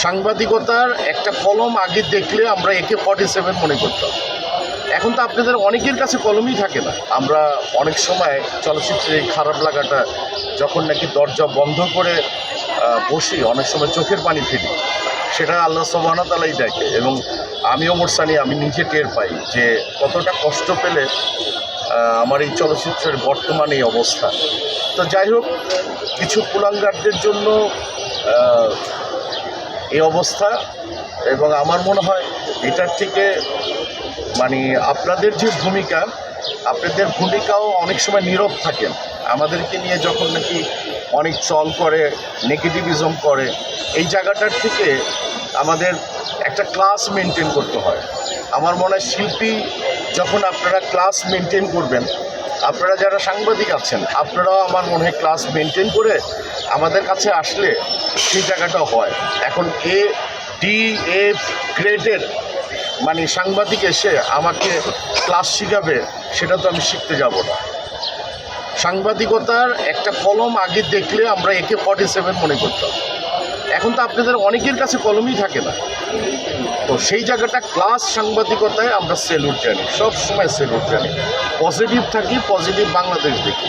সাংবাদিকতার একটা কলম আগে দেখলে আমরা AK-47 মনে করতাম। এখন তো আপনাদের অনেকের কাছে কলমই থাকে না। আমরা অনেক সময় চলচ্চিত্রে খারাপ লাগাটা যখন নাকি দরজা বন্ধ করে বসি, অনেক সময় চোখের পানি ফেলি, সেটা আল্লাহ সুবহানাহু ওয়া তাআলাই দেখে। এবং আমিও মোরসানি আমি নিজে টের পাই যে কতটা কষ্ট পেলে আমার এই চলচ্চিত্রের বর্তমানে এই অবস্থা। তো যাই হোক, কিছু কুলাঙ্গারদের জন্য এই অবস্থা, এবং আমার মনে হয় এটার থেকে আপনাদের যে ভূমিকা, আপনাদের ভূমিকাও অনেক সময় নীরব থাকেন। আমাদেরকে নিয়ে যখন নাকি অনেক চল করে, নেগেটিভিজম করে, এই জায়গাটার থেকে আমাদের একটা ক্লাস মেনটেন করতে হয়। আমার মনে হয় শিল্পী যখন আপনারা ক্লাস মেনটেন করবেন, আপনারা যারা সাংবাদিক আছেন আপনারাও আমার মনে হয় ক্লাস মেনটেন করে আমাদের কাছে আসলে সেই জায়গাটা হয়। এখন ADF গ্রেডের সাংবাদিক এসে আমাকে ক্লাস শিখাবে, সেটা তো আমি শিখতে যাব না। সাংবাদিকতার একটা কলম আগে দেখলে আমরা AK-47 মনে করতাম। এখন তো আপনাদের অনেকের কাছে কলমই থাকে না। তো সেই জায়গাটা ক্লাস সাংবাদিকতায় আমরা সেলুট জানি, সব সময় সেলুট জানি। পজিটিভ থাকি, পজিটিভ বাংলাদেশ দেখি।